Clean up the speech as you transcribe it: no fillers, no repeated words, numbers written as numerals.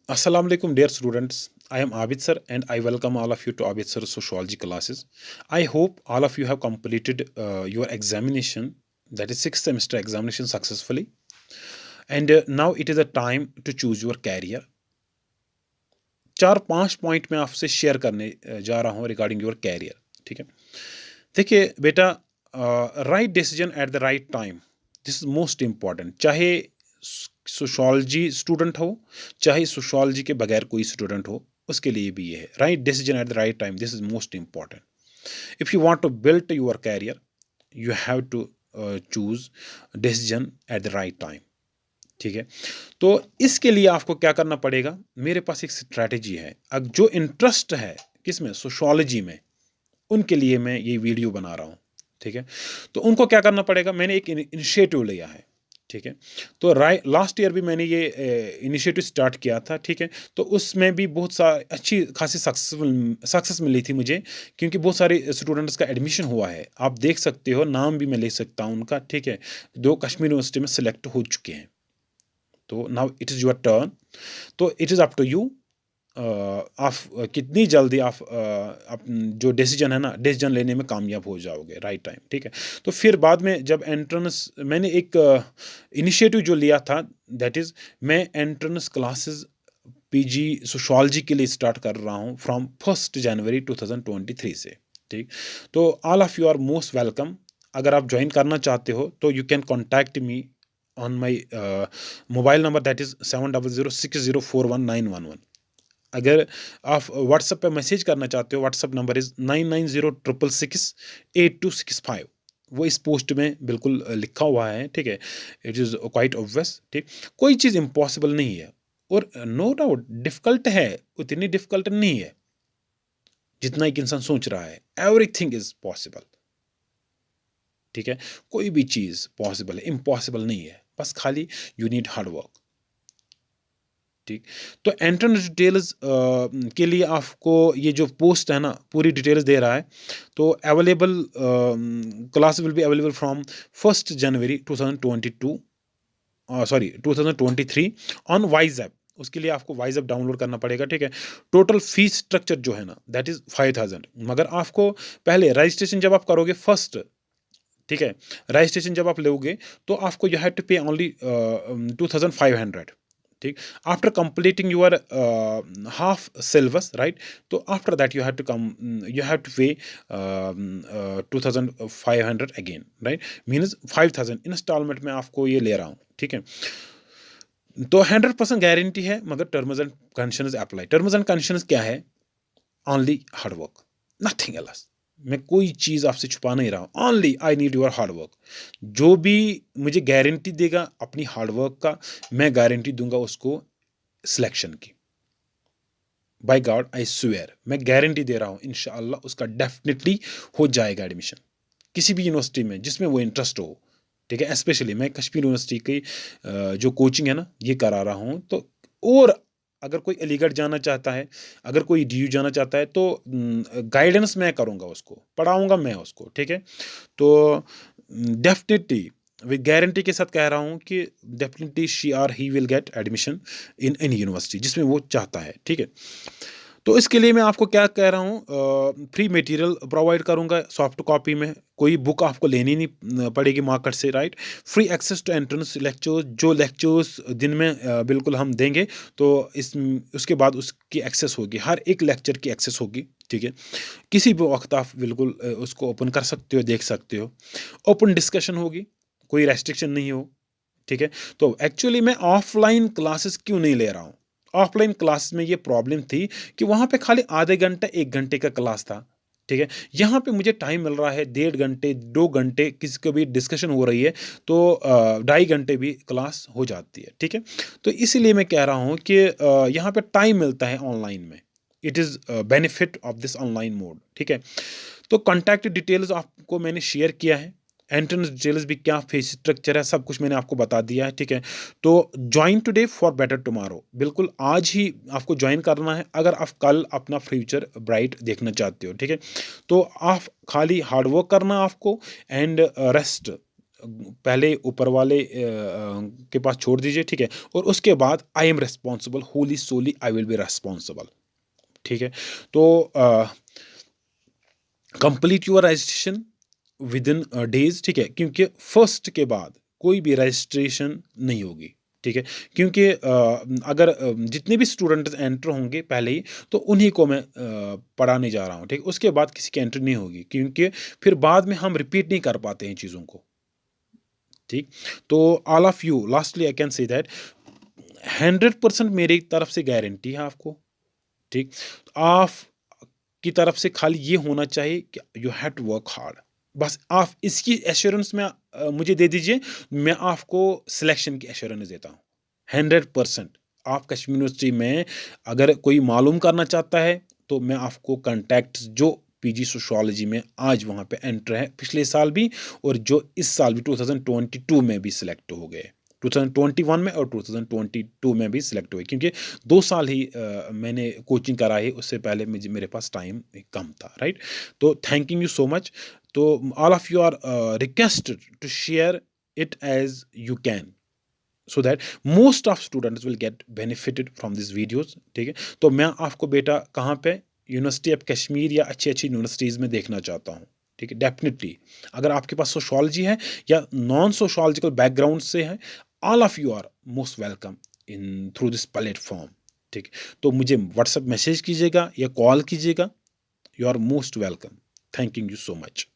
Assalamu alaikum, dear students. I am Abid sir, and I welcome all of you to Abid sir sociology classes. I hope all of you have completed your examination, that is sixth semester examination, successfully. And now it is a time to choose your career. 4-5 point मैं आपसे share करने जा रहा हूँ regarding your career. ठीक है, देखिए बेटा, right decision at the right time, this is most important. चाहे सोशोलॉजी स्टूडेंट हो, चाहे सोशोलॉजी के बगैर कोई स्टूडेंट हो, उसके लिए भी ये है right decision at the right time, this is most important. If you want to build your career, you have to choose decision at the right time. ठीक है, तो इसके लिए आपको क्या करना पड़ेगा, मेरे पास एक स्ट्रैटेजी है। अब जो इंटरेस्ट है किसमें, सोशोलॉजी में, उनके लिए मैं ये वीडियो बना रहा हूँ। ठीक है, तो उनको क्या करना पड़ेगा, मैंने एक इनिशिएटिव लिया है। ठीक है, तो लास्ट ईयर भी मैंने ये इनिशिएटिव स्टार्ट किया था। ठीक है, तो उसमें भी बहुत अच्छी खासी सक्सेस मिली थी मुझे, क्योंकि बहुत सारे स्टूडेंट्स का एडमिशन हुआ है। आप देख सकते हो, नाम भी मैं ले सकता हूँ उनका। ठीक है, 2 कश्मीर यूनिवर्सिटी में सिलेक्ट हो चुके हैं। तो now it is your turn. तो it is up to you, आप कितनी जल्दी आप जो डिसीजन है ना, डिसीजन लेने में कामयाब हो जाओगे राइट टाइम। ठीक है, तो फिर बाद में जब एंट्रेंस, मैंने एक इनिशिएटिव जो लिया था, दैट इज़ मैं एंट्रेंस क्लासेस पीजी सोशोलॉजी के लिए स्टार्ट कर रहा हूँ फ्रॉम 1 जनवरी 2023 से। ठीक, तो all of you are most welcome. अगर आप ज्वाइन करना चाहते हो तो you can contact me on my mobile number, that is 7006041911। अगर आप व्हाट्सएप पे मैसेज करना चाहते हो, व्हाट्सएप नंबर इज़ 9906668265। वो इस पोस्ट में बिल्कुल लिखा हुआ है। ठीक है, इट इज़ क्वाइट ऑब्वियस। ठीक, कोई चीज़ इम्पॉसिबल नहीं है, और नो डाउट डिफ़िकल्ट है, उतनी डिफ़िकल्ट नहीं है जितना एक इंसान सोच रहा है। Everything is possible. ठीक है, कोई भी चीज़ पॉसिबल है, इम्पॉसिबल नहीं है, बस खाली यू नीड हार्ड वर्क। ठीक, तो एंट्रेंस डिटेल्स के लिए आपको ये जो पोस्ट है ना, पूरी डिटेल्स दे रहा है। तो available class will be available from 1 January 2022, sorry 2023 on wise app. उसके लिए आपको वाइज ऐप डाउनलोड करना पड़ेगा। ठीक है, टोटल फीस स्ट्रक्चर जो है ना, दैट इज़ 5000। मगर आपको पहले रजिस्ट्रेशन जब आप करोगे फर्स्ट, ठीक है, रजिस्ट्रेशन जब आप लोगे, तो आपको you have to pay only 2500। ठीक, after completing your half syllabus, right, तो after that you have to come, you have to pay 2500 again, right, means 5000 instalment में आपको ये ले रहा हूँ। ठीक है, तो 100% गारंटी है, मगर terms and conditions apply. Terms and conditions क्या है, only hard work, nothing else. मैं कोई चीज़ आपसे छुपा नहीं रहा हूँ, only I need your hard work. जो भी मुझे गारंटी देगा अपनी हार्ड वर्क का, मैं गारंटी दूंगा उसको सिलेक्शन की। बाय गॉड आई स्वेयर, मैं गारंटी दे रहा हूँ, इंशाअल्लाह उसका डेफिनेटली हो जाएगा एडमिशन किसी भी यूनिवर्सिटी में जिसमें वो इंटरेस्ट हो। ठीक है, स्पेशली मैं कश्मीर यूनिवर्सिटी की जो कोचिंग है ना, ये करा रहा हूँ। तो और अगर कोई अलीगढ़ जाना चाहता है, अगर कोई डीयू जाना चाहता है, तो गाइडेंस मैं करूँगा, उसको पढ़ाऊँगा मैं उसको। ठीक है, तो डेफिनेटली विद गारंटी के साथ कह रहा हूँ कि definitely she or he will get admission in any university जिसमें वो चाहता है। ठीक है, तो इसके लिए मैं आपको क्या कह रहा हूँ, फ्री मटेरियल प्रोवाइड करूँगा सॉफ्ट कॉपी में। कोई बुक आपको लेनी नहीं पड़ेगी मार्केट से, right. Free access to entrance lectures, जो लेक्चर्स दिन में बिल्कुल हम देंगे, तो इस उसके बाद उसकी एक्सेस होगी, हर एक लेक्चर की एक्सेस होगी। ठीक है, किसी भी वक्त आप बिल्कुल उसको ओपन कर सकते हो, देख सकते हो। ओपन डिस्कशन होगी, कोई रेस्ट्रिक्शन नहीं हो। ठीक है, तो एक्चुअली मैं ऑफलाइन क्लासेस क्यों नहीं ले रहा हूँ, ऑफलाइन क्लास में ये प्रॉब्लम थी कि वहाँ पे खाली आधे घंटे 1 घंटे का क्लास था। ठीक है, यहाँ पे मुझे टाइम मिल रहा है 1.5 घंटे 2 घंटे, किसी को भी डिस्कशन हो रही है तो 2.5 घंटे भी क्लास हो जाती है। ठीक है, तो इसीलिए मैं कह रहा हूँ कि यहाँ पे टाइम मिलता है ऑनलाइन में। It is benefit of this online mode. ठीक है, तो कॉन्टैक्ट डिटेल्स आपको मैंने शेयर किया है, एंट्रेंस डिटेल्स भी, क्या फीस स्ट्रक्चर है, सब कुछ मैंने आपको बता दिया है। ठीक है, तो join today for better tomorrow, बिल्कुल आज ही आपको ज्वाइन करना है अगर आप कल अपना फ्यूचर ब्राइट देखना चाहते हो। ठीक है, तो आप खाली हार्ड वर्क करना आपको, एंड रेस्ट पहले ऊपर वाले के पास छोड़ दीजिए, ठीक है, और उसके बाद I am responsible, wholly solely I will be responsible, ठीक है। तो complete your registration within days, ठीक है, क्योंकि फर्स्ट के बाद कोई भी रजिस्ट्रेशन नहीं होगी, ठीक है, क्योंकि अगर जितने भी स्टूडेंट्स एंटर होंगे पहले ही, तो उन्हीं को मैं पढ़ाने जा रहा हूँ, ठीक, उसके बाद किसी की एंट्री नहीं होगी, क्योंकि फिर बाद में हम रिपीट नहीं कर पाते हैं चीज़ों को, ठीक। तो all of you lastly I can say that 100% मेरी तरफ से गारंटी है आपको, ठीक। आप की तरफ से खाली ये होना चाहिए कि you have to work hard, बस आप इसकी एश्योरेंस में मुझे दे दीजिए, मैं आपको सिलेक्शन की एश्योरेंस देता हूँ 100%। आप कश्मीर यूनिवर्सिटी में अगर कोई मालूम करना चाहता है तो मैं आपको कॉन्टैक्ट जो पीजी सोशियोलॉजी में आज वहाँ पे एंटर है पिछले साल भी, और जो इस साल भी 2022 में भी सिलेक्ट हो गए, 2021 में और 2022 में भी सिलेक्ट हुए, क्योंकि 2 साल ही मैंने कोचिंग कराई, उससे पहले मुझे मेरे पास टाइम कम था, राइट। तो थैंकिंग यू सो मच। तो all of you are requested to share it as you can, so that most of students will get benefited from these videos, ठीक है। तो मैं आपको बेटा कहाँ पे यूनिवर्सिटी ऑफ कश्मीर या अच्छी अच्छी यूनिवर्सिटीज़ में देखना चाहता हूँ, ठीक है, डेफिनेटली। अगर आपके पास सोशोलॉजी है या नॉन सोशोलॉजिकल बैकग्राउंड से है, all of you are most welcome in through this platform, ठीक। तो मुझे व्हाट्सएप मैसेज कीजिएगा या कॉल कीजिएगा, you are most welcome. Thanking you so much.